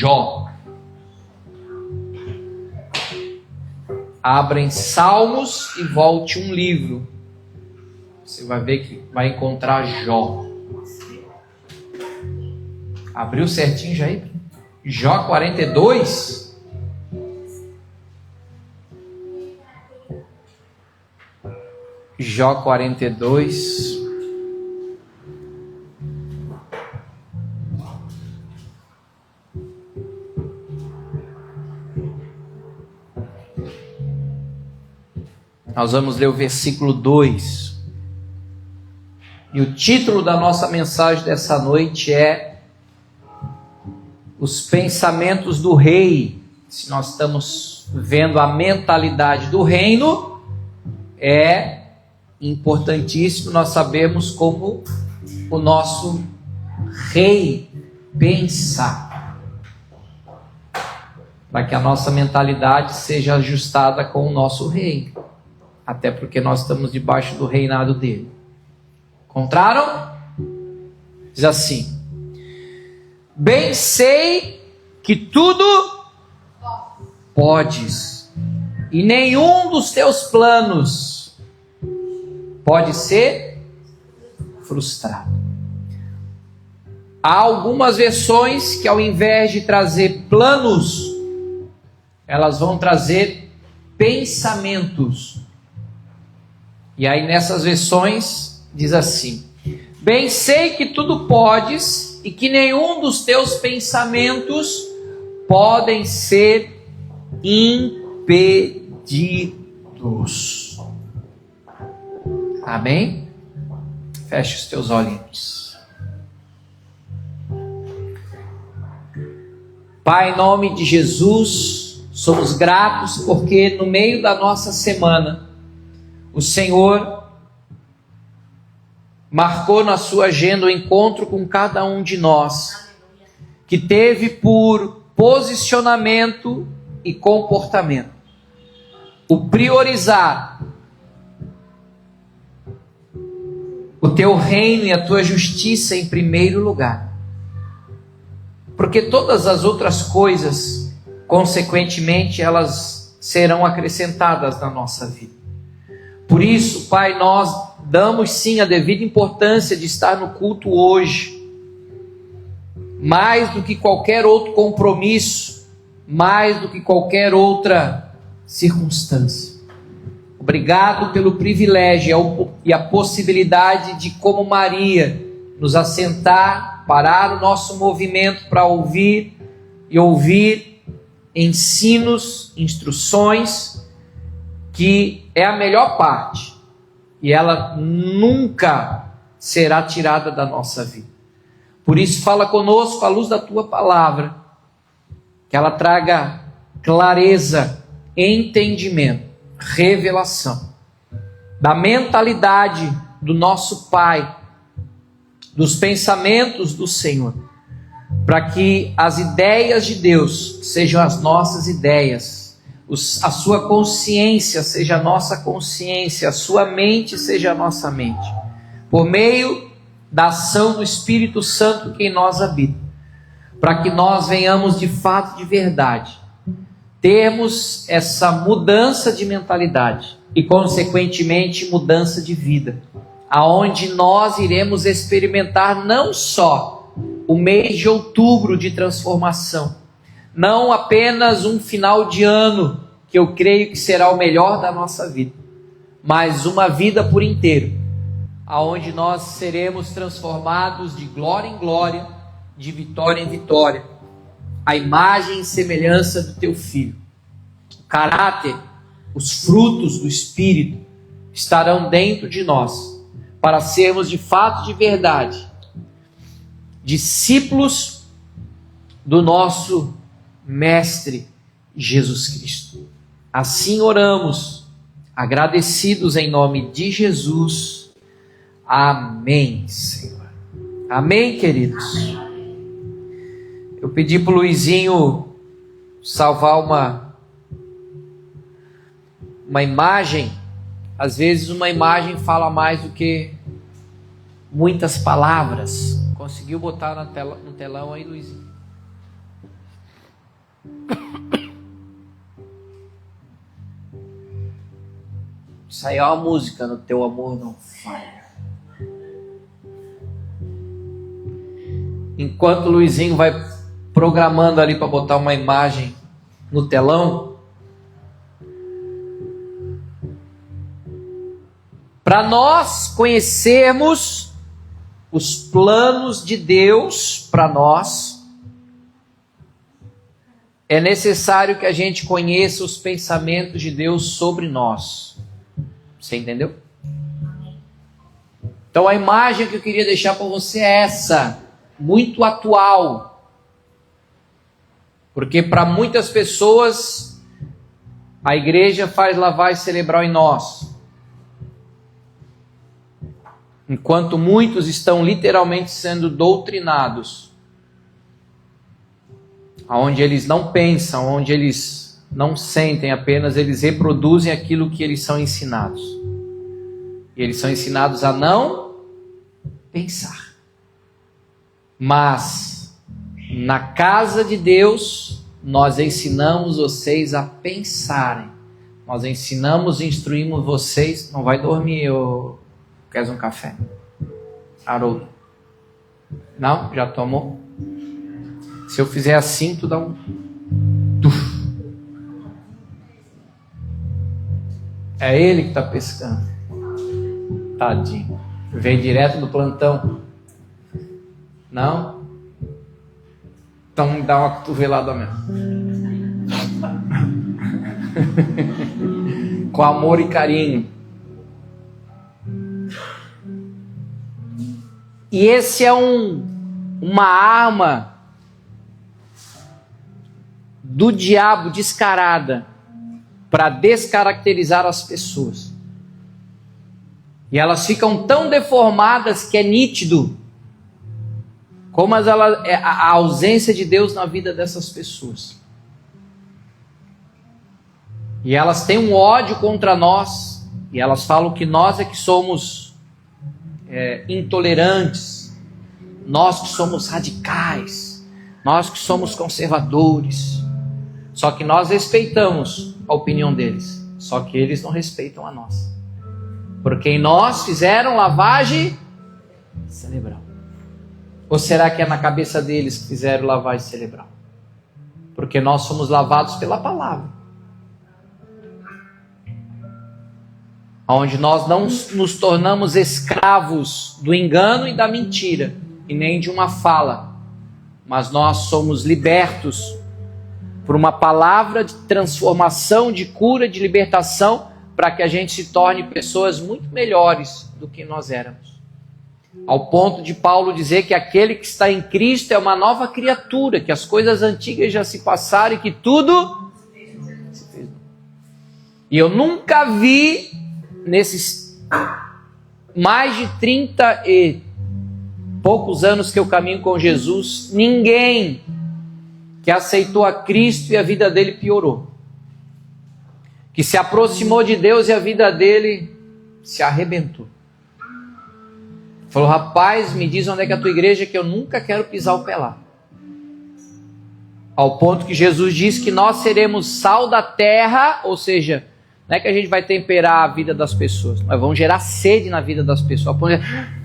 Jó. Abra em Salmos e volte um livro. Você vai ver que vai encontrar Jó. Abriu certinho já aí? Jó 42. Jó 42. Nós vamos ler o versículo 2. E o título da nossa mensagem dessa noite é Os Pensamentos do Rei. Se nós estamos vendo a mentalidade do reino, é importantíssimo nós sabermos como o nosso rei pensa, para que a nossa mentalidade seja ajustada com o nosso rei, até porque nós estamos debaixo do reinado dele. Encontraram? Diz assim: bem sei que tudo podes, e nenhum dos teus planos pode ser frustrado. Há algumas versões que, ao invés de trazer planos, elas vão trazer pensamentos. E aí nessas versões diz assim: bem sei que tudo podes e que nenhum dos teus pensamentos podem ser impedidos. Amém? Feche os teus olhinhos. Pai, em nome de Jesus, somos gratos porque no meio da nossa semana, o Senhor marcou na sua agenda o encontro com cada um de nós, que teve por posicionamento e comportamento o priorizar o teu reino e a tua justiça em primeiro lugar, porque todas as outras coisas, consequentemente, elas serão acrescentadas na nossa vida. Por isso, Pai, nós damos sim a devida importância de estar no culto hoje, mais do que qualquer outro compromisso, mais do que qualquer outra circunstância. Obrigado pelo privilégio e a possibilidade de, como Maria, nos assentar, parar o nosso movimento para ouvir ensinos, instruções, que é a melhor parte, e ela nunca será tirada da nossa vida. Por isso, fala conosco à luz da tua palavra, que ela traga clareza, entendimento, revelação da mentalidade do nosso Pai, dos pensamentos do Senhor, para que as ideias de Deus sejam as nossas ideias, a sua consciência seja a nossa consciência, a sua mente seja a nossa mente, por meio da ação do Espírito Santo que em nós habita, para que nós venhamos de fato, de verdade, termos essa mudança de mentalidade e, consequentemente, mudança de vida, aonde nós iremos experimentar não só o mês de outubro de transformação, não apenas um final de ano, que eu creio que será o melhor da nossa vida, mas uma vida por inteiro, aonde nós seremos transformados de glória em glória, de vitória em vitória, a imagem e semelhança do teu Filho. O caráter, os frutos do Espírito estarão dentro de nós, para sermos de fato, de verdade, discípulos do nosso Mestre Jesus Cristo. Assim oramos, agradecidos em nome de Jesus. Amém, Senhor. Amém, queridos. Eu pedi para o Luizinho salvar uma imagem. Às vezes uma imagem fala mais do que muitas palavras. Conseguiu botar no telão aí, Luizinho? Isso aí é uma música, no teu amor não falha. Enquanto o Luizinho vai programando ali para botar uma imagem no telão, para nós conhecermos os planos de Deus para nós, é necessário que a gente conheça os pensamentos de Deus sobre nós. Você entendeu? Então a imagem que eu queria deixar para você é essa, muito atual. Porque para muitas pessoas a igreja faz lavagem cerebral em nós, enquanto muitos estão literalmente sendo doutrinados, onde eles não pensam, onde eles não sentem, apenas eles reproduzem aquilo que eles são ensinados. E eles são ensinados a não pensar. Mas na casa de Deus, nós ensinamos vocês a pensarem. Nós ensinamos e instruímos vocês. Não vai dormir, ou queres um café? Haroldo? Não? Já tomou? Se eu fizer assim, tu dá um... É ele que está pescando. Tadinho. Veio direto do plantão. Não? Então me dá uma cotovelada mesmo. Com amor e carinho. E esse é uma arma do diabo descarada para descaracterizar as pessoas. E elas ficam tão deformadas que é nítido como a ausência de Deus na vida dessas pessoas. E elas têm um ódio contra nós, e elas falam que nós é que somos intolerantes, nós que somos radicais, nós que somos conservadores. Só que nós respeitamos a opinião deles, só que eles não respeitam a nossa. Porque em nós fizeram lavagem cerebral. Ou será que é na cabeça deles que fizeram lavagem cerebral? Porque nós somos lavados pela palavra. Onde nós não nos tornamos escravos do engano e da mentira, e nem de uma fala, mas nós somos libertos por uma palavra de transformação, de cura, de libertação, para que a gente se torne pessoas muito melhores do que nós éramos. Ao ponto de Paulo dizer que aquele que está em Cristo é uma nova criatura, que as coisas antigas já se passaram e que tudo se fez. E eu nunca vi, nesses mais de 30 e poucos anos que eu caminho com Jesus, ninguém que aceitou a Cristo e a vida dele piorou. Que se aproximou de Deus e a vida dele se arrebentou. Falou, rapaz, me diz onde é que é a tua igreja, que eu nunca quero pisar o pé lá. Ao ponto que Jesus diz que nós seremos sal da terra, ou seja, não é que a gente vai temperar a vida das pessoas, nós vamos gerar sede na vida das pessoas. Ao ponto de...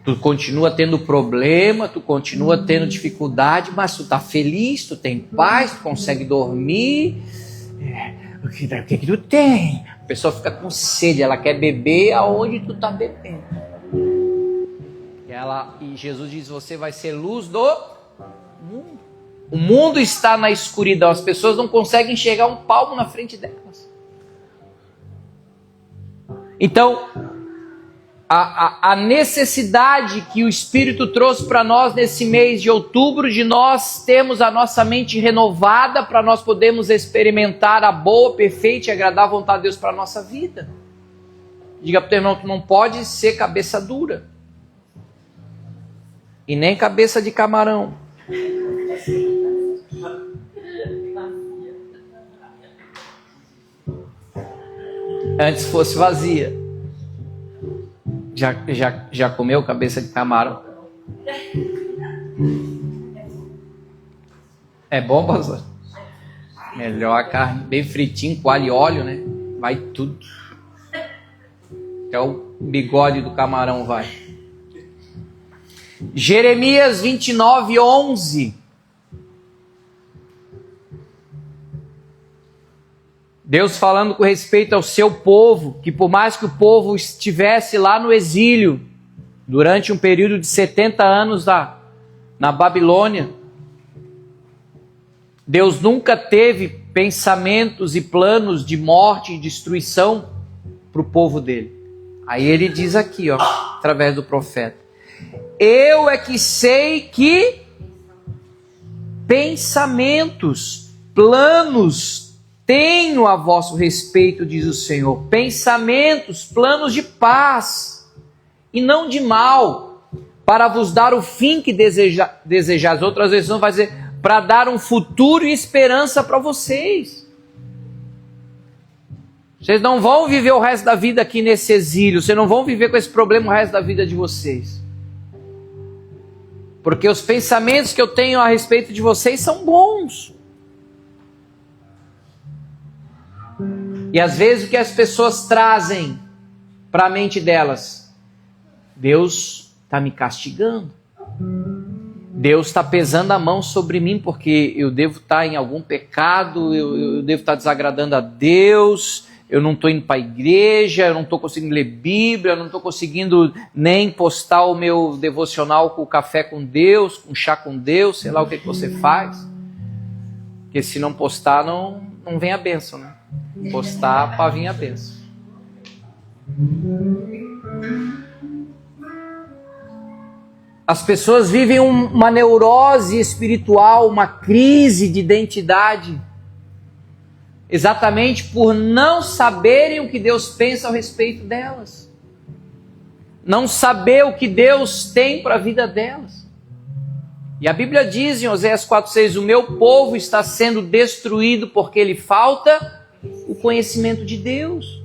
Tu continua tendo problema, tu continua tendo dificuldade, mas tu tá feliz, tu tem paz, tu consegue dormir. O que tu tem? A pessoa fica com sede, ela quer beber aonde tu tá bebendo. E Jesus diz, você vai ser luz do mundo. O mundo está na escuridão, as pessoas não conseguem enxergar um palmo na frente delas. Então, a necessidade que o Espírito trouxe para nós nesse mês de outubro, de nós termos a nossa mente renovada para nós podermos experimentar a boa, perfeita e agradável vontade de Deus para a nossa vida. Diga para o teu irmão que não pode ser cabeça dura. E nem cabeça de camarão. Antes fosse vazia. Já comeu cabeça de camarão? É bom, pastor? Melhor a carne bem fritinha, com alho e óleo, né? Vai tudo. Até o bigode do camarão vai. Jeremias 29, 11. Deus falando com respeito ao seu povo, que por mais que o povo estivesse lá no exílio, durante um período de 70 anos na Babilônia, Deus nunca teve pensamentos e planos de morte e destruição para o povo dele. Aí ele diz aqui, ó, através do profeta: eu é que sei que pensamentos, planos tenho a vosso respeito, diz o Senhor. Pensamentos, planos de paz e não de mal, para vos dar o fim que desejais. Outras vezes não vai dizer, para dar um futuro e esperança para vocês. Vocês não vão viver o resto da vida aqui nesse exílio. Vocês não vão viver com esse problema o resto da vida de vocês. Porque os pensamentos que eu tenho a respeito de vocês são bons. E às vezes o que as pessoas trazem para a mente delas? Deus está me castigando. Deus está pesando a mão sobre mim porque eu devo estar em algum pecado, eu devo estar desagradando a Deus, eu não estou indo para a igreja, eu não estou conseguindo ler Bíblia, eu não estou conseguindo nem postar o meu devocional com o café com Deus, com chá com Deus, sei lá o que você faz. Porque se não postar, não vem a bênção, né? Postar para vir a bênção. As pessoas vivem uma neurose espiritual, uma crise de identidade, exatamente por não saberem o que Deus pensa a respeito delas, não saber o que Deus tem para a vida delas. E a Bíblia diz em Oséias 4,6: o meu povo está sendo destruído porque lhe falta o conhecimento de Deus.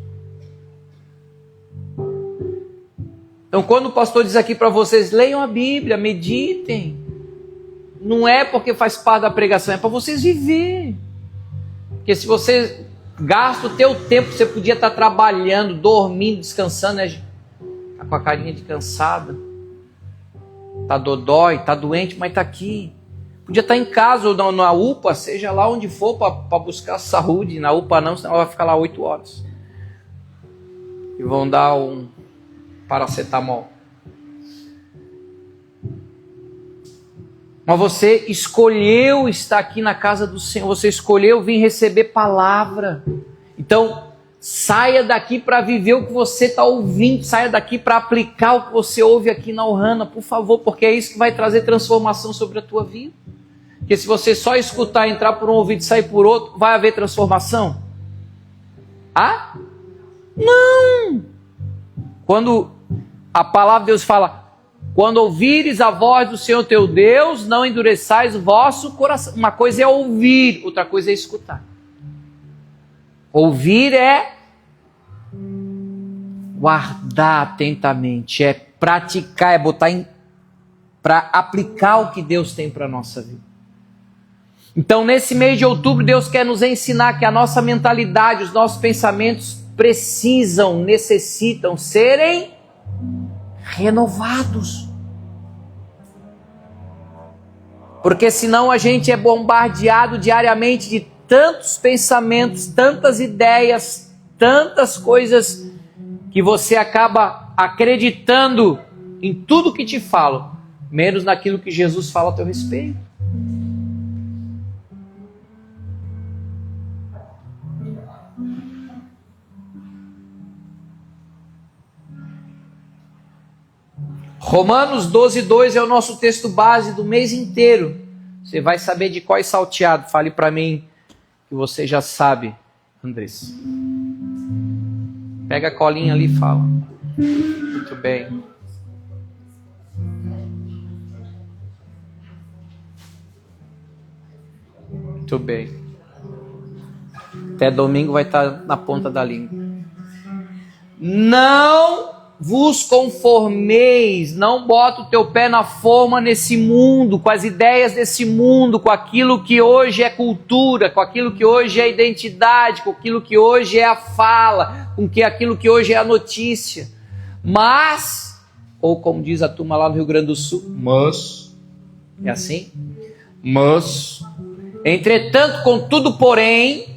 Então, quando o pastor diz aqui para vocês, leiam a Bíblia, meditem, não é porque faz parte da pregação, é para vocês viver. Porque se você gasta o teu tempo, você podia estar trabalhando, dormindo, descansando, né? Está com a carinha de cansada, está dodói, está doente, mas está aqui. Podia estar em casa ou na UPA, seja lá onde for, para buscar saúde. Na UPA não, senão vai ficar lá 8 horas. E vão dar um paracetamol. Mas você escolheu estar aqui na casa do Senhor, você escolheu vir receber palavra. Então, saia daqui para viver o que você está ouvindo, saia daqui para aplicar o que você ouve aqui na Ohana, por favor, porque é isso que vai trazer transformação sobre a tua vida. Porque se você só escutar, entrar por um ouvido e sair por outro, vai haver transformação? Ah? Não! Quando a palavra de Deus fala, quando ouvires a voz do Senhor teu Deus, não endureçais o vosso coração. Uma coisa é ouvir, outra coisa é escutar. Ouvir é guardar atentamente, é praticar, é botar para aplicar o que Deus tem para a nossa vida. Então, nesse mês de outubro, Deus quer nos ensinar que a nossa mentalidade, os nossos pensamentos necessitam serem renovados. Porque senão a gente é bombardeado diariamente de tantos pensamentos, tantas ideias, tantas coisas, que você acaba acreditando em tudo que te falam, menos naquilo que Jesus fala a teu respeito. Romanos 12:2 é o nosso texto base do mês inteiro. Você vai saber de qual é salteado. Fale para mim que você já sabe, Andrés. Pega a colinha ali e fala. Muito bem. Muito bem. Até domingo vai estar na ponta da língua. Não vos conformeis, não bota o teu pé na forma nesse mundo, com as ideias desse mundo, com aquilo que hoje é cultura, com aquilo que hoje é identidade, com aquilo que hoje é a fala, com aquilo que hoje é a notícia. Mas, ou como diz a turma lá no Rio Grande do Sul, é assim? Mas, entretanto, contudo, porém,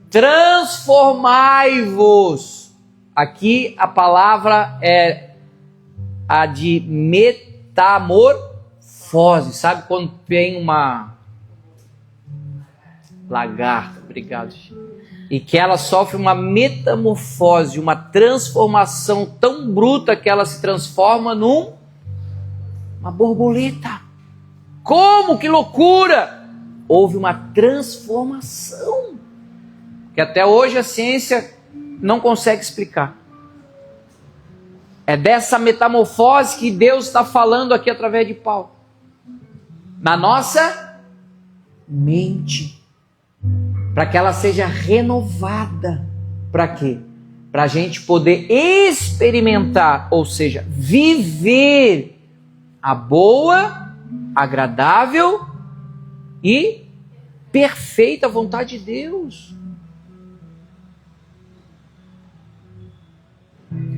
transformai-vos. Aqui a palavra é a de metamorfose. Sabe quando tem uma lagarta, obrigado, e que ela sofre uma metamorfose, uma transformação tão bruta que ela se transforma numa borboleta. Como? Que loucura! Houve uma transformação que até hoje a ciência não consegue explicar. É dessa metamorfose que Deus está falando aqui através de Paulo. Na nossa mente. Para que ela seja renovada. Para quê? Para a gente poder experimentar, ou seja, viver a boa, agradável e perfeita vontade de Deus.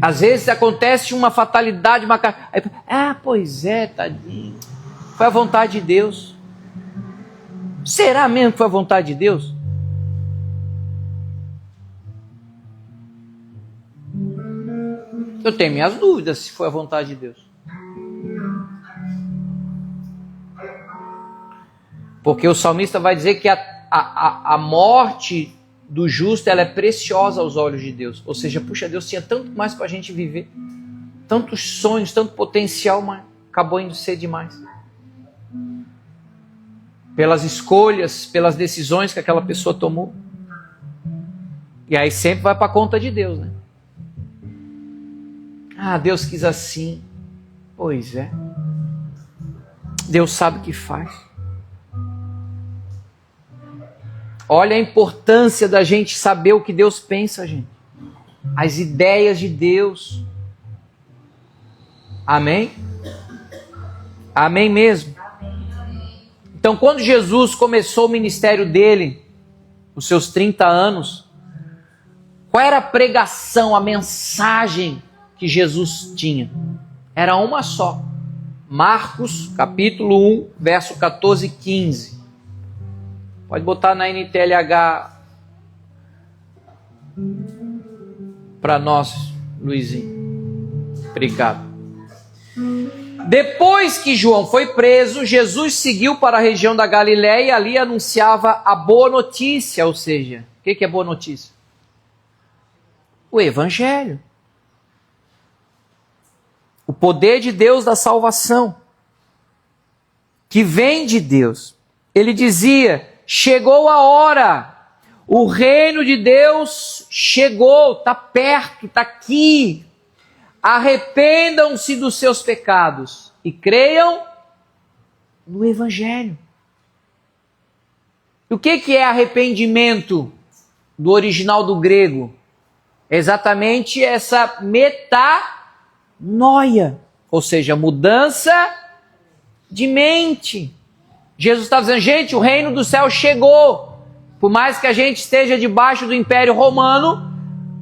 Às vezes acontece uma fatalidade, pois é, tadinho, foi a vontade de Deus. Será mesmo que foi a vontade de Deus? Eu tenho minhas dúvidas se foi a vontade de Deus. Porque o salmista vai dizer que a morte do justo, ela é preciosa aos olhos de Deus. Ou seja, puxa, Deus tinha tanto mais para a gente viver. Tantos sonhos, tanto potencial, mas acabou indo ser demais. Pelas escolhas, pelas decisões que aquela pessoa tomou. E aí sempre vai para a conta de Deus, né? Ah, Deus quis assim. Pois é. Deus sabe o que faz. Olha a importância da gente saber o que Deus pensa, gente. As ideias de Deus. Amém? Amém mesmo? Então, quando Jesus começou o ministério dele, os seus 30 anos, qual era a pregação, a mensagem que Jesus tinha? Era uma só. Marcos, capítulo 1, verso 14 e 15. Pode botar na NTLH para nós, Luizinho. Obrigado. Depois que João foi preso, Jesus seguiu para a região da Galiléia e ali anunciava a boa notícia. Ou seja, o que é boa notícia? O Evangelho. O poder de Deus da salvação, que vem de Deus. Ele dizia: chegou a hora, o reino de Deus chegou, está perto, está aqui. Arrependam-se dos seus pecados e creiam no Evangelho. E o que é arrependimento do original do grego? É exatamente essa metanoia, ou seja, mudança de mente. Jesus está dizendo, gente, o reino do céu chegou. Por mais que a gente esteja debaixo do Império Romano,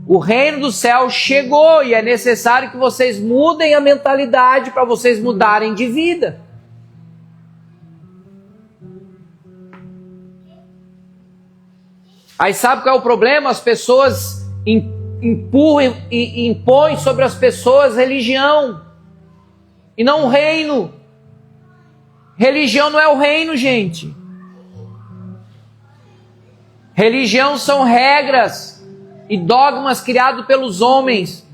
o reino do céu chegou e é necessário que vocês mudem a mentalidade para vocês mudarem de vida. Aí sabe qual é o problema? As pessoas empurram e impõem sobre as pessoas religião e não o reino. Religião não é o reino, gente. Religião são regras e dogmas criados pelos homens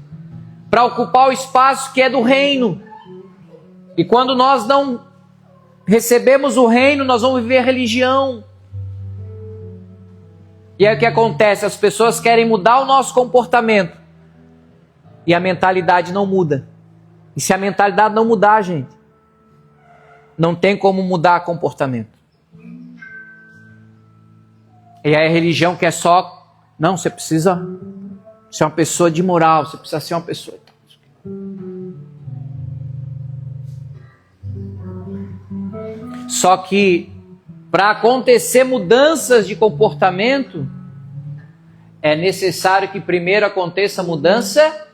para ocupar o espaço que é do reino. E quando nós não recebemos o reino, nós vamos viver religião. E aí o que acontece? As pessoas querem mudar o nosso comportamento e a mentalidade não muda. E se a mentalidade não mudar, gente, não tem como mudar comportamento. E aí a religião quer só... Não, você precisa ser uma pessoa de moral, você precisa ser uma pessoa... Só que para acontecer mudanças de comportamento, é necessário que primeiro aconteça mudança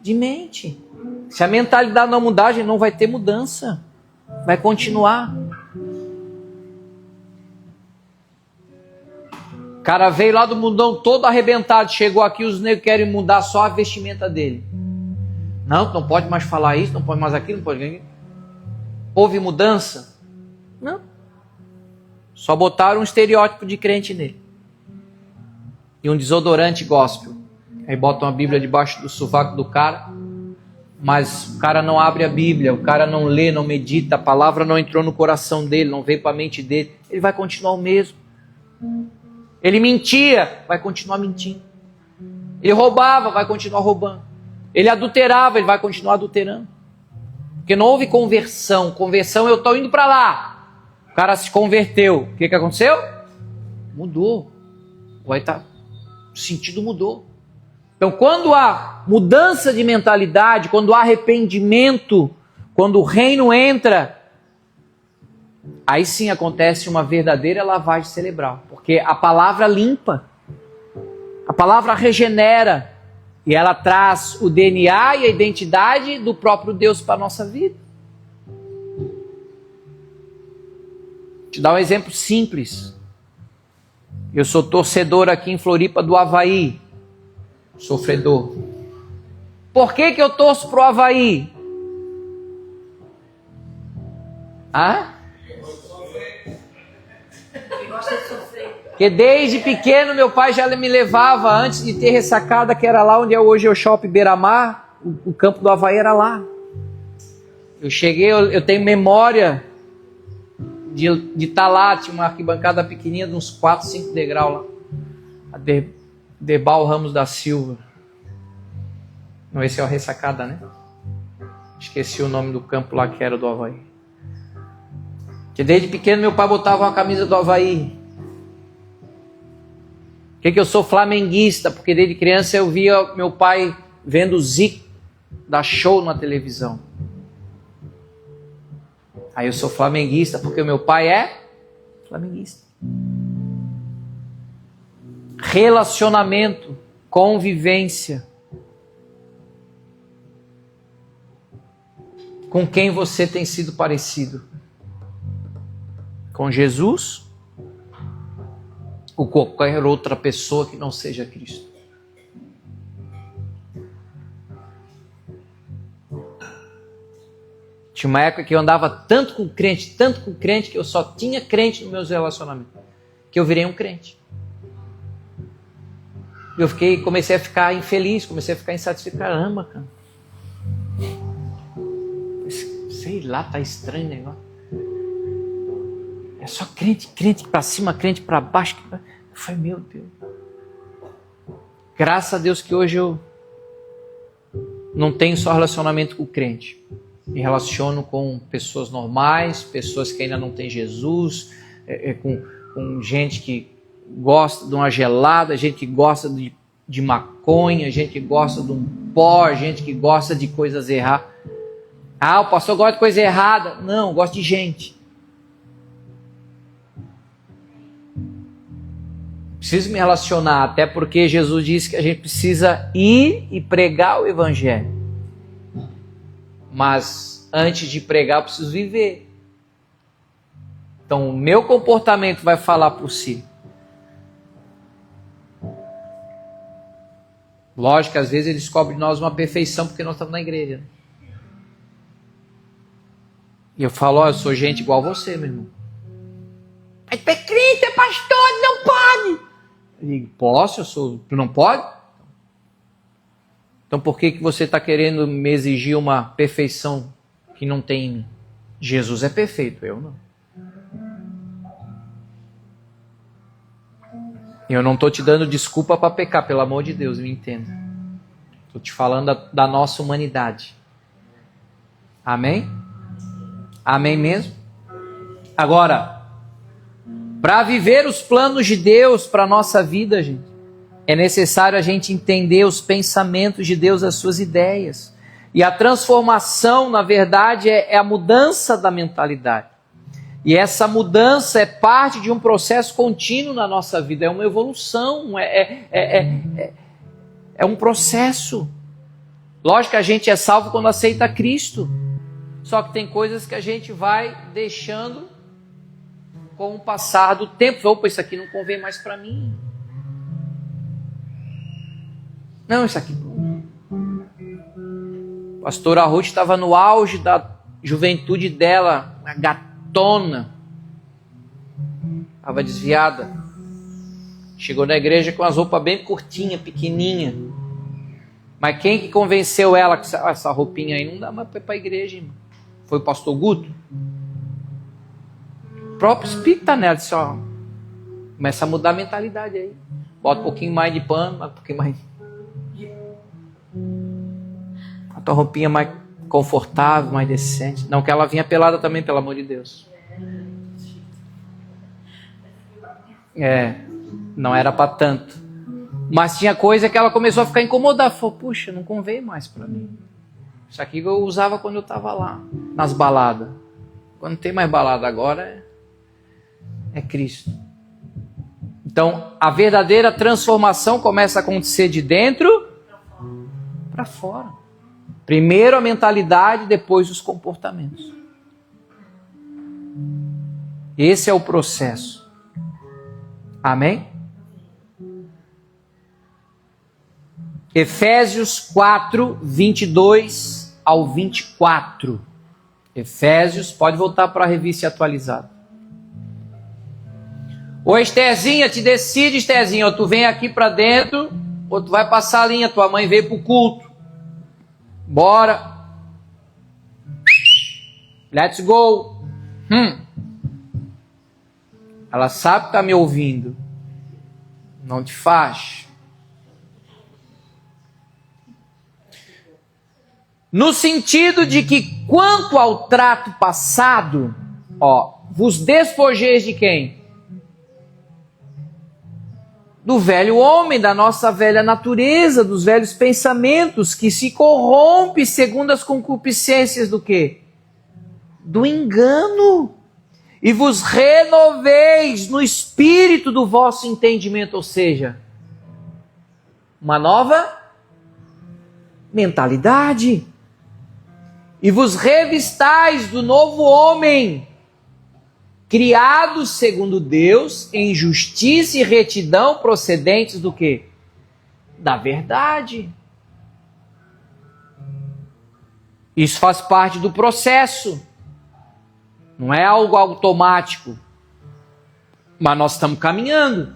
de mente. Se a mentalidade não mudar, a gente não vai ter mudança. Vai continuar. O cara veio lá do mundão todo arrebentado, chegou aqui, os negros querem mudar só a vestimenta dele. Não pode mais falar isso, não pode mais aquilo, não pode... Houve mudança? Não. Só botaram um estereótipo de crente nele. E um desodorante gospel. Aí botam a Bíblia debaixo do sovaco do cara, mas o cara não abre a Bíblia, o cara não lê, não medita, a palavra não entrou no coração dele, não veio para a mente dele, ele vai continuar o mesmo. Ele mentia, vai continuar mentindo. Ele roubava, vai continuar roubando. Ele adulterava, ele vai continuar adulterando. Porque não houve conversão. Conversão, eu estou indo para lá. O cara se converteu. O que aconteceu? Mudou. O sentido mudou. Então, quando há mudança de mentalidade, quando há arrependimento, quando o reino entra, aí sim acontece uma verdadeira lavagem cerebral. Porque a palavra limpa, a palavra regenera, e ela traz o DNA e a identidade do próprio Deus para a nossa vida. Vou te dar um exemplo simples. Eu sou torcedor aqui em Floripa do Avaí. Sofredor. Por que eu torço pro Avaí? Porque desde pequeno meu pai já me levava, antes de ter ressacada, que era lá onde hoje é o Shopping Beira-Mar, o campo do Avaí era lá. Eu cheguei, eu tenho memória de estar lá, tinha uma arquibancada pequenininha de uns 4, 5 degraus lá. Debal Ramos da Silva. Não, esse é o Ressacada, né? Esqueci o nome do campo lá que era do Avaí. Que desde pequeno meu pai botava uma camisa do Avaí. Por que eu sou flamenguista? Porque desde criança eu via meu pai vendo o Zico dar show na televisão. Aí eu sou flamenguista porque o meu pai é flamenguista. Relacionamento, convivência. Com quem você tem sido parecido? Com Jesus? Ou qualquer outra pessoa que não seja Cristo? Tinha uma época que eu andava tanto com crente, que eu só tinha crente nos meus relacionamentos, que eu virei um crente. Eu comecei a ficar infeliz, comecei a ficar insatisfeito. Caramba, cara. Sei lá, tá estranho o negócio. É só crente para cima, crente para baixo. Eu falei, meu Deus. Graças a Deus que hoje eu não tenho só relacionamento com o crente. Me relaciono com pessoas normais, pessoas que ainda não têm Jesus, com gente que gosta de uma gelada, gente que gosta de maconha, gente que gosta de um pó, gente que gosta de coisas erradas. O pastor gosta de coisa errada. Não, eu gosto de gente. Preciso me relacionar, até porque Jesus disse que a gente precisa ir e pregar o evangelho. Mas antes de pregar, eu preciso viver. Então, o meu comportamento vai falar por si. Lógico que às vezes eles cobram de nós uma perfeição porque nós estamos na igreja. Né? E eu falo, eu sou gente igual a você, meu irmão. É crente, é pastor, não pode. Eu digo, posso? Tu não pode? Então por que você está querendo me exigir uma perfeição que não tem em mim? Jesus é perfeito, eu não. Eu não estou te dando desculpa para pecar, pelo amor de Deus, me entenda. Estou te falando da nossa humanidade. Amém? Amém mesmo? Agora, para viver os planos de Deus para a nossa vida, gente, é necessário a gente entender os pensamentos de Deus, as suas ideias. E a transformação, na verdade, é a mudança da mentalidade. E essa mudança é parte de um processo contínuo na nossa vida, é uma evolução, é um processo. Lógico que a gente é salvo quando aceita Cristo, só que tem coisas que a gente vai deixando com o passar do tempo. Opa, isso aqui não convém mais para mim. Não, isso aqui... A pastora Ruth estava no auge da juventude dela, uma gatona, estava desviada, chegou na igreja com as roupas bem curtinhas, pequenininha, mas quem que convenceu ela que essa roupinha aí não dá mais para ir para a igreja, irmão? Foi o pastor Guto? O próprio Espírito está nela, disse, ó, começa a mudar a mentalidade aí, bota um pouquinho mais de pano, um pouquinho mais, a tua roupinha mais confortável, mais decente. Não que ela vinha pelada também, pelo amor de Deus. Não era para tanto. Mas tinha coisa que ela começou a ficar incomodada. Falou, puxa, não convém mais para mim. Isso aqui eu usava quando eu estava lá, nas baladas. Quando não tem mais balada agora, é Cristo. Então, a verdadeira transformação começa a acontecer de dentro para fora. Primeiro a mentalidade, depois os comportamentos. Esse é o processo. Amém? Efésios 4, 22 ao 24. Efésios, pode voltar para a revista atualizada. Ô Estherzinha, te decide, Estherzinha, ou tu vem aqui para dentro, ou tu vai passar a linha, tua mãe veio para o culto. Bora. Let's go. Ela sabe que está me ouvindo. Não te faz. No sentido de que, quanto ao trato passado, vos despojeis de quem? Do velho homem, da nossa velha natureza, dos velhos pensamentos, que se corrompe segundo as concupiscências do quê? Do engano. E vos renoveis no espírito do vosso entendimento, ou seja, uma nova mentalidade. E vos revistais do novo homem, criados segundo Deus, em justiça e retidão, procedentes do quê? Da verdade. Isso faz parte do processo. Não é algo automático. Mas nós estamos caminhando.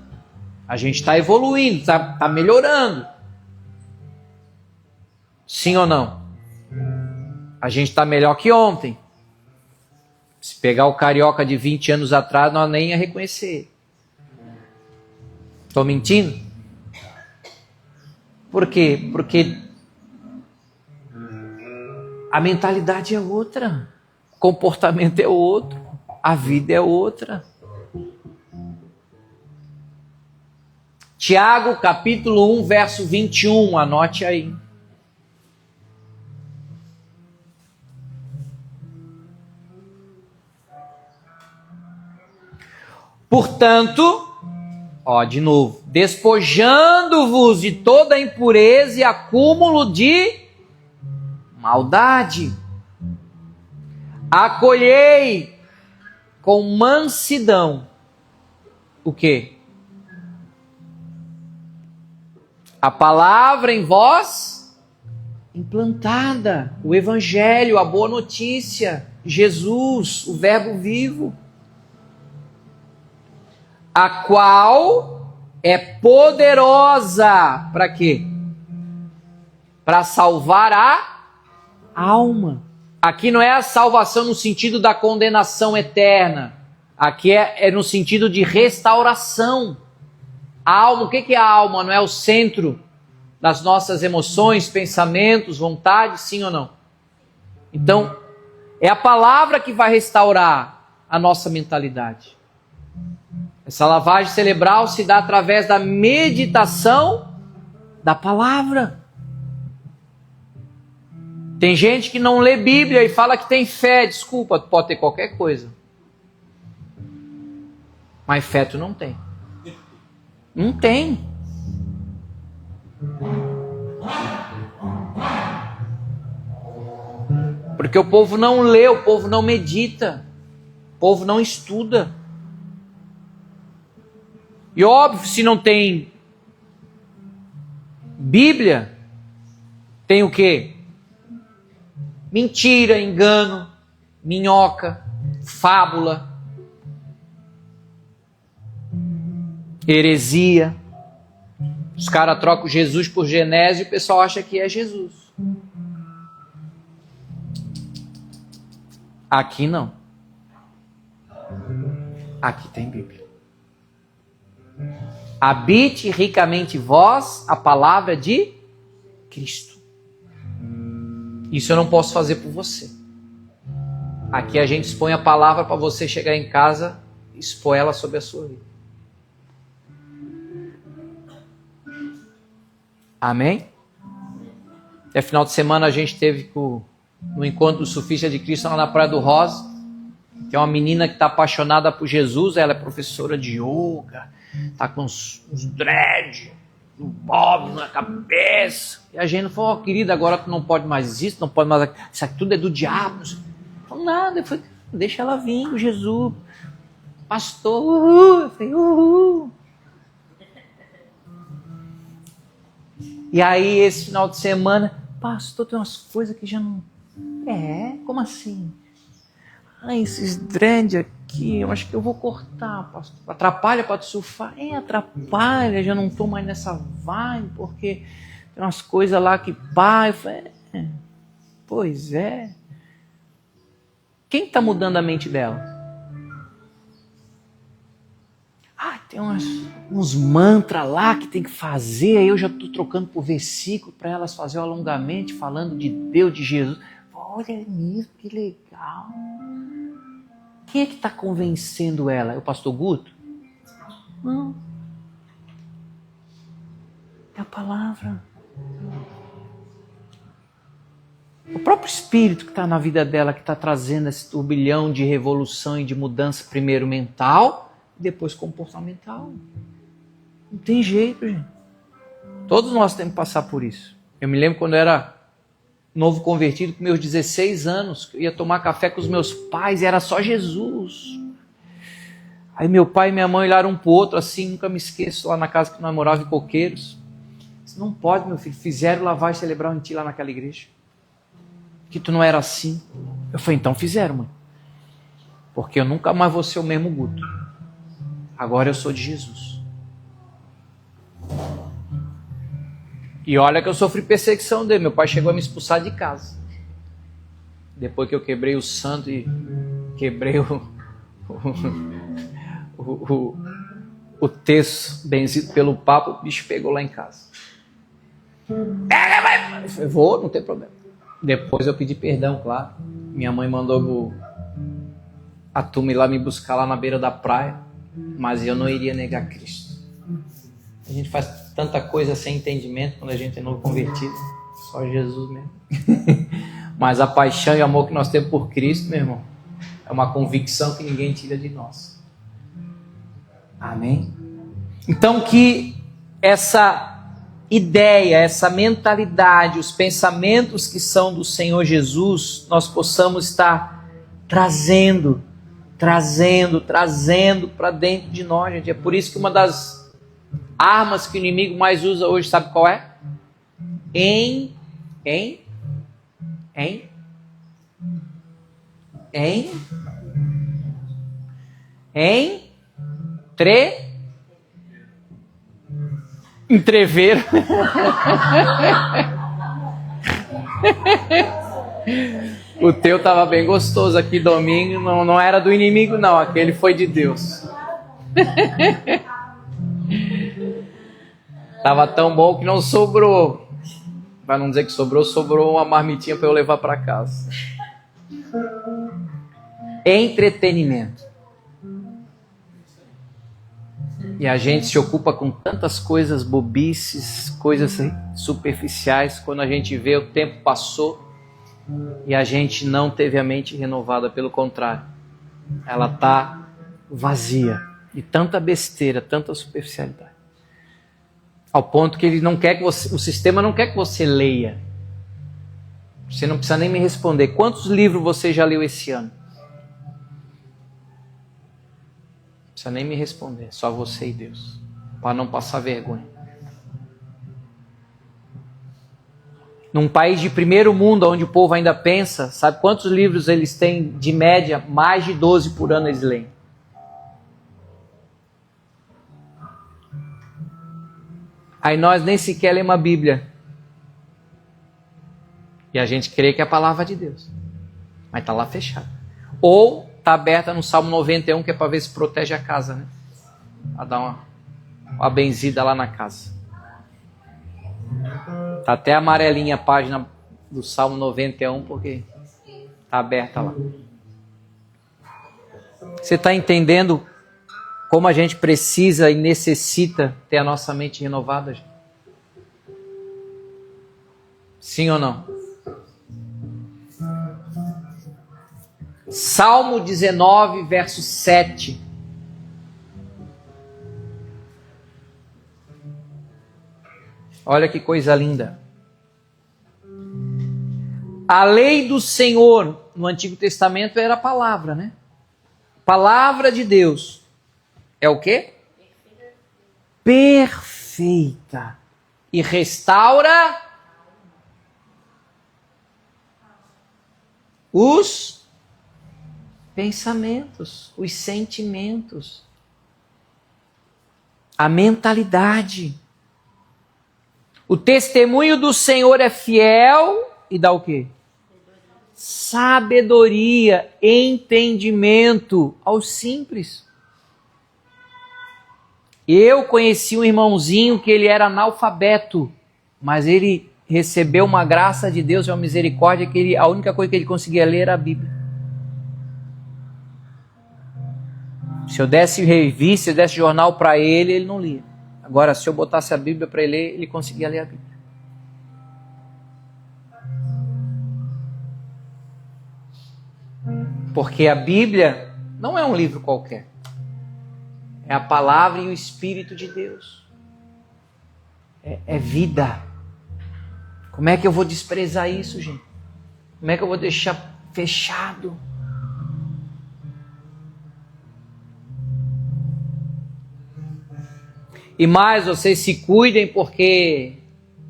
A gente está evoluindo, está melhorando. Sim ou não? A gente está melhor que ontem. Se pegar o carioca de 20 anos atrás, nós nem ia reconhecer. Estou mentindo? Por quê? Porque a mentalidade é outra, o comportamento é outro, a vida é outra. Tiago, capítulo 1, verso 21, anote aí. Portanto, de novo, despojando-vos de toda impureza e acúmulo de maldade, acolhei com mansidão o quê? A palavra em vós implantada, o evangelho, a boa notícia, Jesus, o verbo vivo, a qual é poderosa para quê? Para salvar a alma. Aqui não é a salvação no sentido da condenação eterna. Aqui é no sentido de restauração. A alma, o que é a alma? Não é o centro das nossas emoções, pensamentos, vontades, sim ou não? Então, é a palavra que vai restaurar a nossa mentalidade. Essa lavagem cerebral se dá através da meditação da palavra. Tem gente que não lê Bíblia e fala que tem fé. Desculpa, tu pode ter qualquer coisa. Mas fé tu não tem. Não tem. Porque o povo não lê, o povo não medita, o povo não estuda. E óbvio, se não tem Bíblia, tem o quê? Mentira, engano, minhoca, fábula, heresia. Os caras trocam Jesus por Genésio e o pessoal acha que é Jesus. Aqui não. Aqui tem Bíblia. Habite ricamente vós a palavra de Cristo. Isso eu não posso fazer por você. Aqui a gente expõe a palavra para você chegar em casa e expor ela sobre a sua vida. Amém? Até final de semana a gente teve no encontro do Surfista de Cristo lá na Praia do Rosa. Tem uma menina que está apaixonada por Jesus. Ela é professora de yoga, está com uns dread, um bob na cabeça. E a gente falou, querida, agora tu não pode mais isso, não pode mais... Isso aqui tudo é do diabo. Não falei nada. Eu falei, deixa ela vir, Jesus. Pastor, uhul. Eu falei, uhul. E aí, esse final de semana, pastor, tem umas coisas que já não... Como assim? Esses dread aqui, eu acho que eu vou cortar, pastor. Atrapalha para tu surfar? Atrapalha, já não estou mais nessa vibe, porque tem umas coisas lá que pai... Pois é. Quem está mudando a mente dela? Tem uns mantras lá que tem que fazer, aí eu já estou trocando por versículo para elas fazer o alongamento, falando de Deus, de Jesus. Olha mesmo, que legal. Quem é que está convencendo ela? É o pastor Guto? Não. É a palavra. O próprio Espírito que está na vida dela, que está trazendo esse turbilhão de revolução e de mudança, primeiro mental, depois comportamental. Não tem jeito, gente. Todos nós temos que passar por isso. Eu me lembro quando eu era novo convertido, com meus 16 anos, eu ia tomar café com os meus pais e era só Jesus. Aí meu pai e minha mãe olharam um para o outro assim, nunca me esqueço, lá na casa que nós morávamos em Coqueiros. Disse, não pode, meu filho, fizeram lavagem cerebral em ti lá naquela igreja. Que tu não era assim. Eu falei, então fizeram, mãe. Porque eu nunca mais vou ser o mesmo Guto. Agora eu sou de Jesus. E olha que eu sofri perseguição dele. Meu pai chegou a me expulsar de casa. Depois que eu quebrei o santo e quebrei o texto benzido pelo Papa, o bicho pegou lá em casa. Pega, vai! Eu falei, vou, não tem problema. Depois eu pedi perdão, claro. Minha mãe mandou a turma ir lá me buscar lá na beira da praia. Mas eu não iria negar Cristo. A gente faz tanta coisa sem entendimento quando a gente é novo convertido. Só Jesus mesmo. Mas a paixão e o amor que nós temos por Cristo, meu irmão, é uma convicção que ninguém tira de nós. Amém? Então que essa ideia, essa mentalidade, os pensamentos que são do Senhor Jesus, nós possamos estar trazendo para dentro de nós, gente. É por isso que uma das armas que o inimigo mais usa hoje, sabe qual é? Entrever. O teu estava bem gostoso aqui domingo, não era do inimigo não, aquele foi de Deus. Tava tão bom que não sobrou. Para não dizer que sobrou uma marmitinha para eu levar para casa. Entretenimento. E a gente se ocupa com tantas coisas bobices, coisas superficiais, quando a gente vê o tempo passou E a gente não teve a mente renovada, pelo contrário. Ela está vazia de tanta besteira, tanta superficialidade. Ao ponto que ele não quer que você, o sistema não quer que você leia. Você não precisa nem me responder. Quantos livros você já leu esse ano? Não precisa nem me responder. Só você e Deus. Para não passar vergonha. Num país de primeiro mundo, onde o povo ainda pensa, sabe quantos livros eles têm de média? Mais de 12 por ano eles leem. Aí nós nem sequer lemos a Bíblia. E a gente crê que é a palavra de Deus. Mas está lá fechada. Ou está aberta no Salmo 91, que é para ver se protege a casa, né? Para dar uma benzida lá na casa. Está até amarelinha a página do Salmo 91, porque está aberta lá. Você está entendendo como a gente precisa e necessita ter a nossa mente renovada, gente? Sim ou não? Salmo 19, verso 7. Olha que coisa linda. A lei do Senhor no Antigo Testamento era a palavra, né? Palavra de Deus. É o quê? Perfeita. E restaura os pensamentos, os sentimentos, a mentalidade. O testemunho do Senhor é fiel e dá o quê? Sabedoria, entendimento aos simples. Eu conheci um irmãozinho que ele era analfabeto, mas ele recebeu uma graça de Deus e uma misericórdia que a única coisa que ele conseguia ler era a Bíblia. Se eu desse revista, se eu desse jornal para ele, ele não lia. Agora, se eu botasse a Bíblia para ele ler, ele conseguia ler a Bíblia. Porque a Bíblia não é um livro qualquer. É a palavra e o Espírito de Deus. É vida. Como é que eu vou desprezar isso, gente? Como é que eu vou deixar fechado? E mais, vocês se cuidem, porque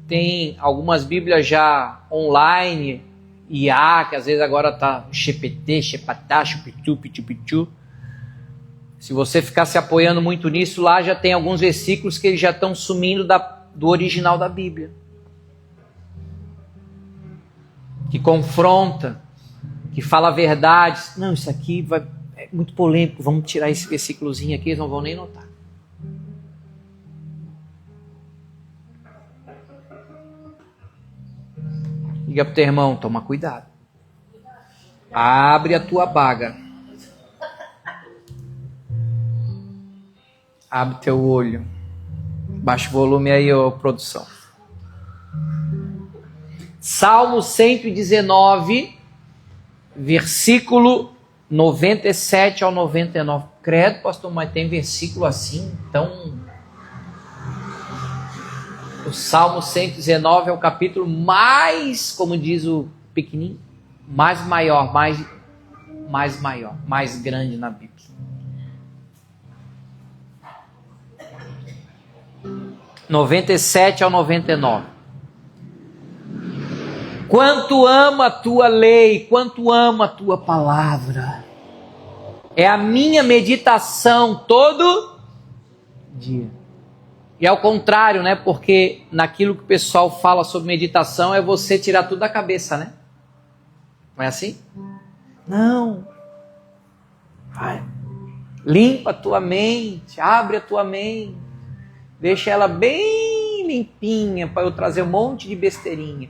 tem algumas Bíblias já online, IA, que às vezes agora está GPT, Chepatá, Chupitu, Pitu. Se você ficar se apoiando muito nisso, lá já tem alguns versículos que eles já estão sumindo do original da Bíblia. Que confronta, que fala verdades. Não, isso aqui é muito polêmico, vamos tirar esse versículozinho aqui, eles não vão nem notar. Diga para o teu irmão, toma cuidado. Abre a tua baga. Abre teu olho. Baixa o volume aí, ô produção. Salmo 119, versículo 97 ao 99. Credo, pastor, mas tem versículo assim, então... O Salmo 119 é o capítulo mais, como diz o pequenininho, mais maior, mais grande na Bíblia. (97 ao 99). Quanto amo a tua lei, quanto amo a tua palavra. É a minha meditação todo dia. E ao contrário, né? Porque naquilo que o pessoal fala sobre meditação é você tirar tudo da cabeça, né? Não é assim? Não. Vai. Limpa a tua mente, abre a tua mente. Deixa ela bem limpinha para eu trazer um monte de besteirinha.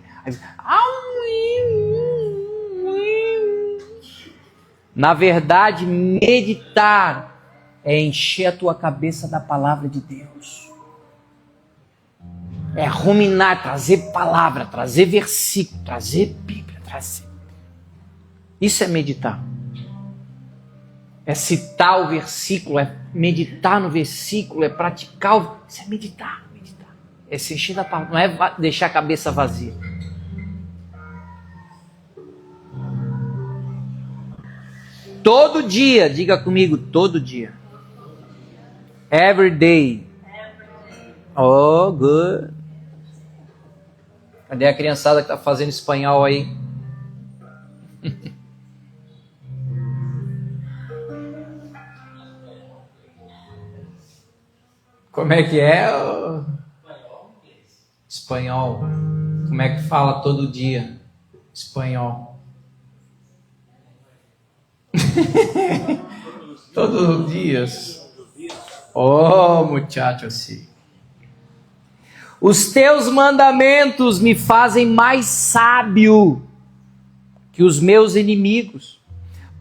Na verdade, meditar é encher a tua cabeça da palavra de Deus. É ruminar, trazer palavra, trazer versículo, trazer Bíblia, trazer. Isso é meditar. É citar o versículo, é meditar no versículo, é praticar. Isso é meditar, meditar. É se encher da palavra, não é deixar a cabeça vazia. Todo dia, diga comigo, todo dia. Every day. Oh, good. Cadê a criançada que está fazendo espanhol aí? Como é que é? Espanhol. Como é que fala todo dia? Espanhol. Todos os dias. Oh, muchacho, sim. Os teus mandamentos me fazem mais sábio que os meus inimigos,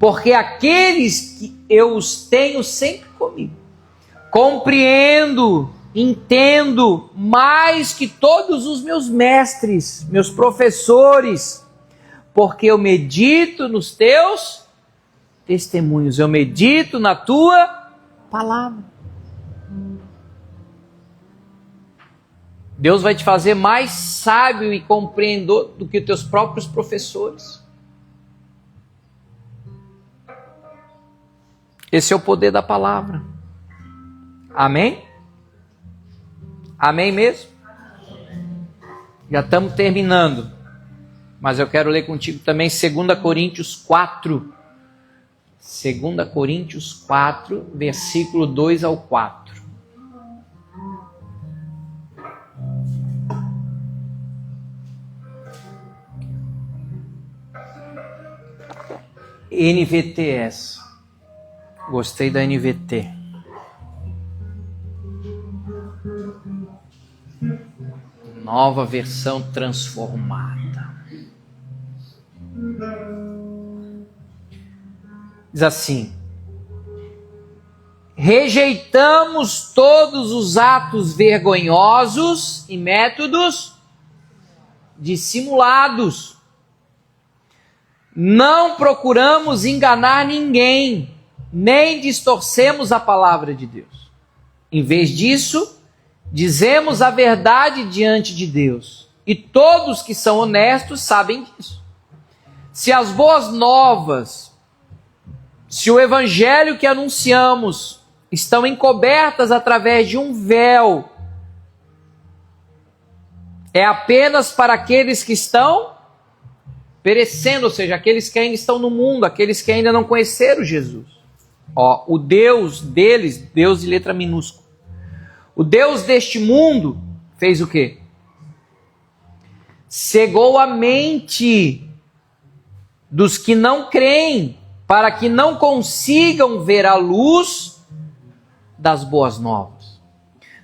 porque aqueles que eu os tenho sempre comigo. Compreendo, entendo mais que todos os meus mestres, meus professores, porque eu medito nos teus testemunhos, eu medito na tua palavra. Deus vai te fazer mais sábio e compreendedor do que os teus próprios professores. Esse é o poder da palavra. Amém? Amém mesmo? Já estamos terminando. Mas eu quero ler contigo também 2 Coríntios 4. 2 Coríntios 4, versículo 2 ao 4. NVTS. Gostei da NVT. Nova versão transformada. Diz assim: rejeitamos todos os atos vergonhosos e métodos dissimulados. Não procuramos enganar ninguém, nem distorcemos a palavra de Deus. Em vez disso, dizemos a verdade diante de Deus. E todos que são honestos sabem disso. Se as boas novas, se o evangelho que anunciamos estão encobertas através de um véu, é apenas para aqueles que estão perecendo, ou seja, aqueles que ainda estão no mundo, aqueles que ainda não conheceram Jesus. O Deus deles, Deus de letra minúscula. O Deus deste mundo fez o quê? Cegou a mente dos que não creem, para que não consigam ver a luz das boas novas.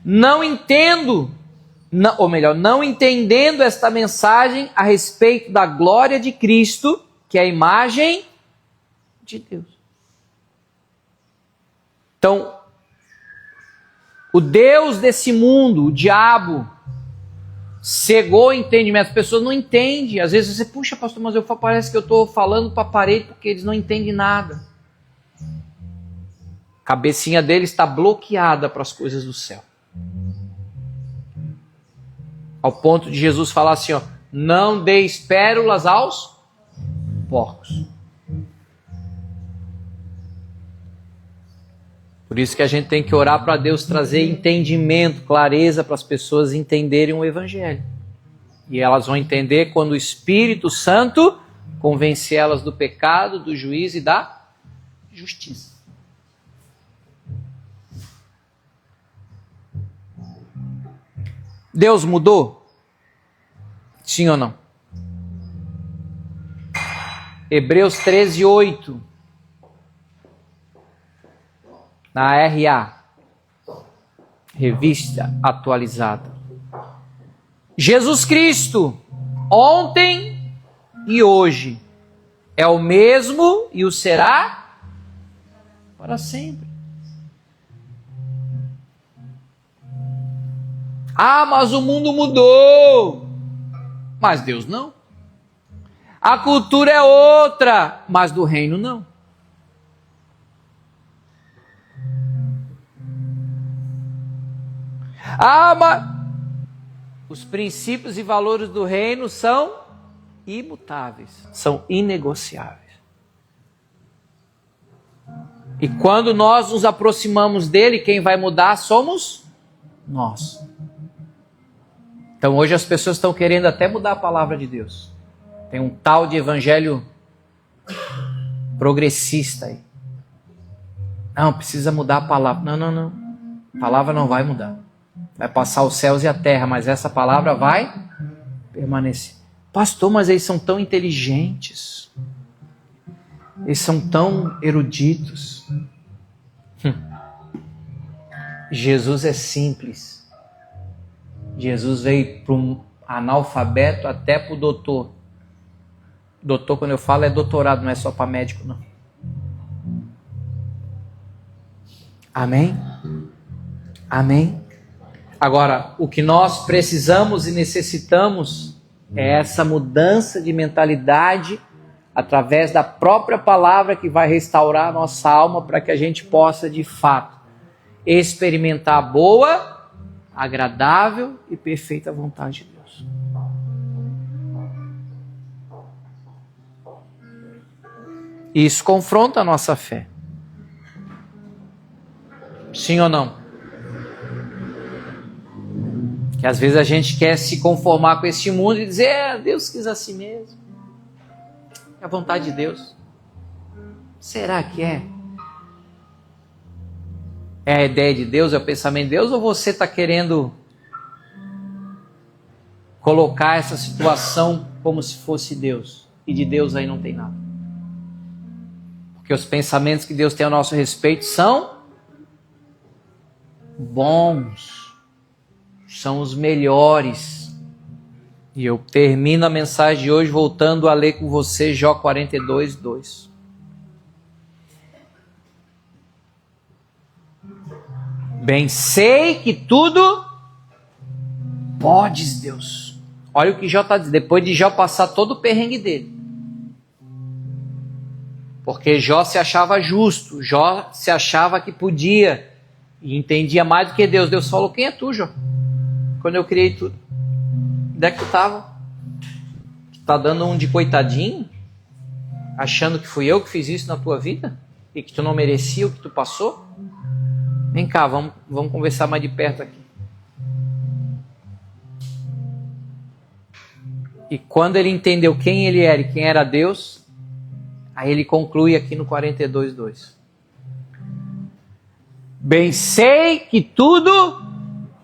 Não entendendo esta mensagem a respeito da glória de Cristo, que é a imagem de Deus. Então, o Deus desse mundo, o diabo, cegou o entendimento. As pessoas não entendem. Às vezes você, puxa, pastor, mas parece que eu estou falando para a parede porque eles não entendem nada. A cabecinha deles está bloqueada para as coisas do céu. Ao ponto de Jesus falar assim, não deis pérolas aos porcos. Por isso que a gente tem que orar para Deus trazer entendimento, clareza para as pessoas entenderem o Evangelho. E elas vão entender quando o Espírito Santo convencer elas do pecado, do juízo e da justiça. Deus mudou? Sim ou não? Hebreus 13:8. Na RA, revista atualizada. Jesus Cristo, ontem e hoje, é o mesmo e o será para sempre. Ah, mas o mundo mudou. Mas Deus não. A cultura é outra, mas do reino não. Mas os princípios e valores do reino são imutáveis, são inegociáveis. E quando nós nos aproximamos dele, quem vai mudar somos nós. Então hoje as pessoas estão querendo até mudar a palavra de Deus. Tem um tal de evangelho progressista aí. Não, precisa mudar a palavra. Não. A palavra não vai mudar. Vai passar os céus e a terra, mas essa palavra vai permanecer. Pastor, mas eles são tão inteligentes. Eles são tão eruditos. Jesus é simples. Jesus veio para um analfabeto até para o doutor. Doutor, quando eu falo, é doutorado, não é só para médico, não. Amém? Amém? Agora, o que nós precisamos e necessitamos é essa mudança de mentalidade através da própria palavra que vai restaurar a nossa alma para que a gente possa, de fato, experimentar a boa, agradável e perfeita vontade de Deus. Isso confronta a nossa fé. Sim ou não? Que às vezes a gente quer se conformar com este mundo e dizer, Deus quis assim mesmo. É a vontade de Deus. Será que é? É a ideia de Deus, é o pensamento de Deus, ou você está querendo colocar essa situação como se fosse Deus? E de Deus aí não tem nada. Porque os pensamentos que Deus tem a nosso respeito são bons. São os melhores. E eu termino a mensagem de hoje voltando a ler com você Jó 42, 2. Bem sei que tudo podes, Deus. Olha o que Jó está dizendo. Depois de Jó passar todo o perrengue dele. Porque Jó se achava justo. Jó se achava que podia. E entendia mais do que Deus. Deus falou, quem é tu, Jó? Quando eu criei tudo. Onde é que tu estava? Tu tá dando um de coitadinho? Achando que fui eu que fiz isso na tua vida? E que tu não merecia o que tu passou? Vem cá, vamos conversar mais de perto aqui. E quando ele entendeu quem ele era e quem era Deus, aí ele conclui aqui no 42, 2. Bem sei que tudo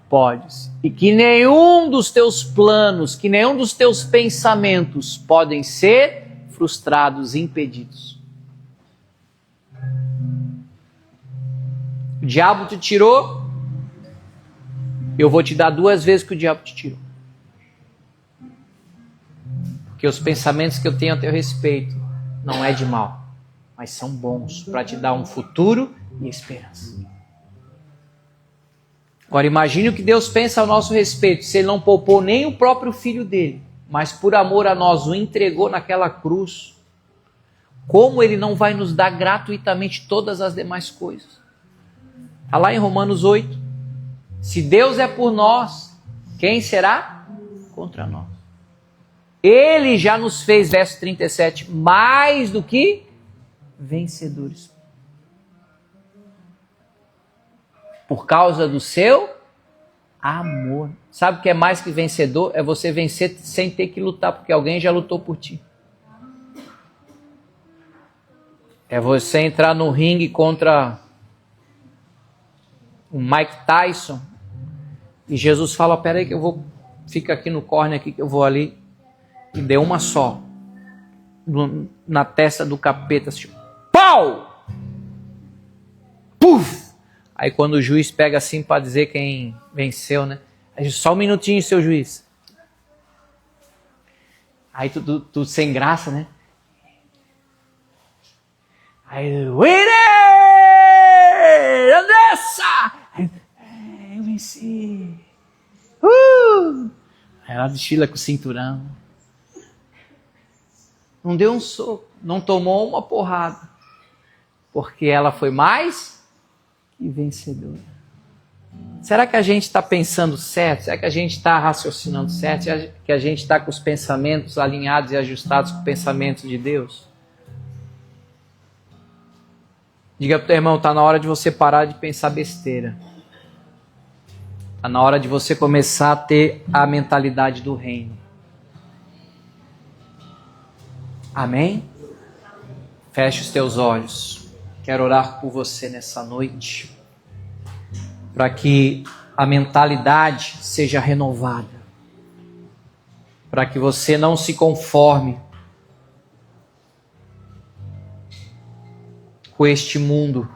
podes, e que nenhum dos teus planos, que nenhum dos teus pensamentos podem ser frustrados, impedidos. O diabo te tirou, eu vou te dar 2 vezes que o diabo te tirou. Porque os pensamentos que eu tenho a teu respeito não é de mal, mas são bons para te dar um futuro e esperança. Agora imagine o que Deus pensa ao nosso respeito, se Ele não poupou nem o próprio Filho dele, mas por amor a nós o entregou naquela cruz. Como Ele não vai nos dar gratuitamente todas as demais coisas? Está lá em Romanos 8. Se Deus é por nós, quem será contra nós? Ele já nos fez, verso 37, mais do que vencedores. Por causa do seu amor. Sabe o que é mais que vencedor? É você vencer sem ter que lutar, porque alguém já lutou por ti. É você entrar no ringue contra o Mike Tyson e Jesus fala, peraí que eu vou, fica aqui no corner aqui que eu vou ali, e deu uma só na testa do capeta, assim, pau! Puf! Aí quando o juiz pega assim para dizer quem venceu, né? Aí, só um minutinho, seu juiz. Aí tu sem graça, né? Aí, winner! Andressa! Aí, eu venci. Aí ela desfila com o cinturão. não deu um soco, não tomou uma porrada, porque ela foi mais que vencedora. Será que a gente está pensando certo? Será que a gente está raciocinando certo? Será que a gente está com os pensamentos alinhados e ajustados com o pensamento de Deus? Diga para o teu irmão, está na hora de você parar de pensar besteira. Está na hora de você começar a ter a mentalidade do reino. Amém? Feche os teus olhos. Quero orar por você nessa noite, para que a mentalidade seja renovada, para que você não se conforme com este mundo.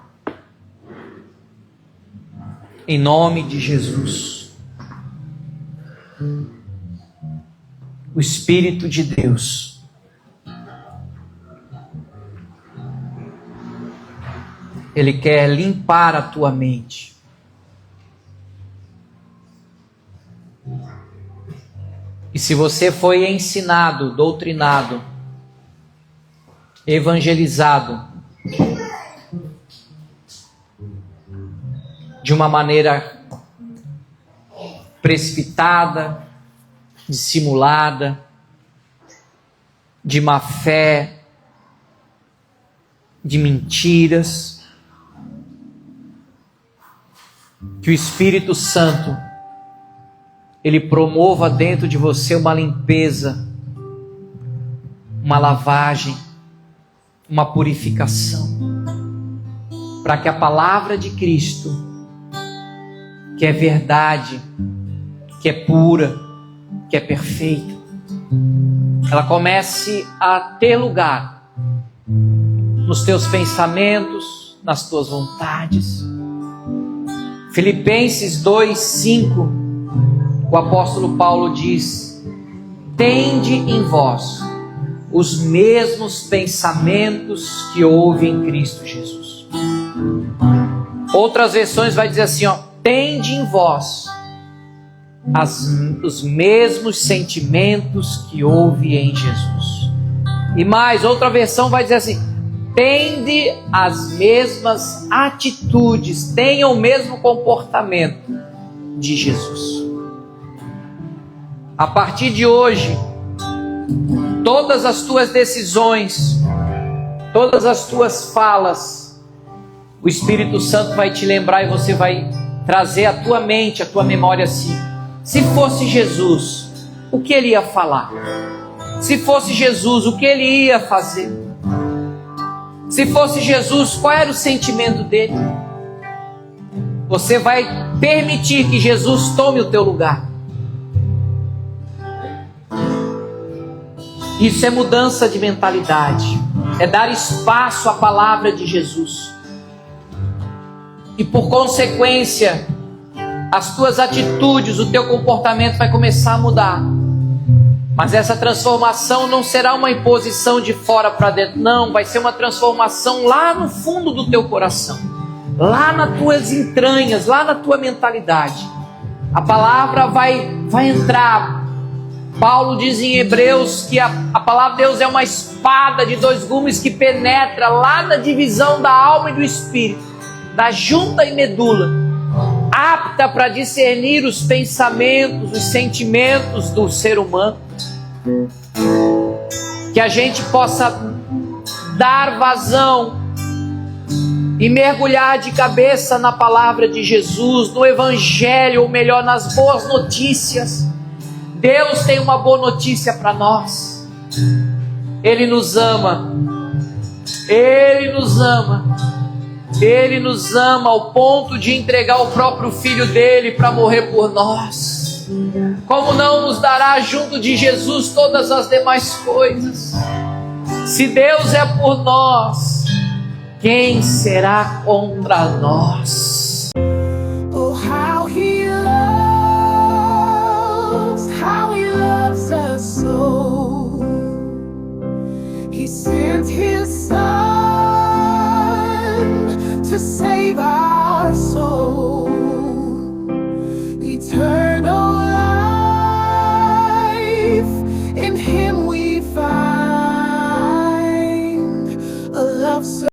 Em nome de Jesus, o Espírito de Deus Ele quer limpar a tua mente. E se você foi ensinado, doutrinado, evangelizado de uma maneira precipitada, dissimulada, de má fé, de mentiras, que o Espírito Santo ele promova dentro de você uma limpeza, uma lavagem, uma purificação, para que a palavra de Cristo, que é verdade, que é pura, que é perfeita, ela comece a ter lugar nos teus pensamentos, nas tuas vontades. Filipenses 2:5, o apóstolo Paulo diz: tende em vós os mesmos pensamentos que houve em Cristo Jesus. Outras versões vai dizer assim, tende em vós os mesmos sentimentos que houve em Jesus. E mais, outra versão vai dizer assim, tende as mesmas atitudes, tenha o mesmo comportamento de Jesus. A partir de hoje, todas as tuas decisões, todas as tuas falas, o Espírito Santo vai te lembrar e você vai trazer à tua mente, à tua memória assim: se fosse Jesus, o que ele ia falar? Se fosse Jesus, o que ele ia fazer? Se fosse Jesus, qual era o sentimento dele? Você vai permitir que Jesus tome o teu lugar. Isso é mudança de mentalidade, é dar espaço à palavra de Jesus. E por consequência, as tuas atitudes, o teu comportamento vai começar a mudar. Mas essa transformação não será uma imposição de fora para dentro, não, vai ser uma transformação lá no fundo do teu coração, lá nas tuas entranhas, lá na tua mentalidade. A palavra vai entrar. Paulo diz em Hebreus que a palavra de Deus é uma espada de dois gumes que penetra lá na divisão da alma e do espírito, da junta e medula, apta para discernir os pensamentos, os sentimentos do ser humano. Que a gente possa dar vazão e mergulhar de cabeça na palavra de Jesus, no Evangelho, ou melhor, nas boas notícias. Deus tem uma boa notícia para nós. Ele nos ama. Ele nos ama. Ele nos ama ao ponto de entregar o próprio Filho dele para morrer por nós. Como não nos dará junto de Jesus todas as demais coisas? Se Deus é por nós, quem será contra nós?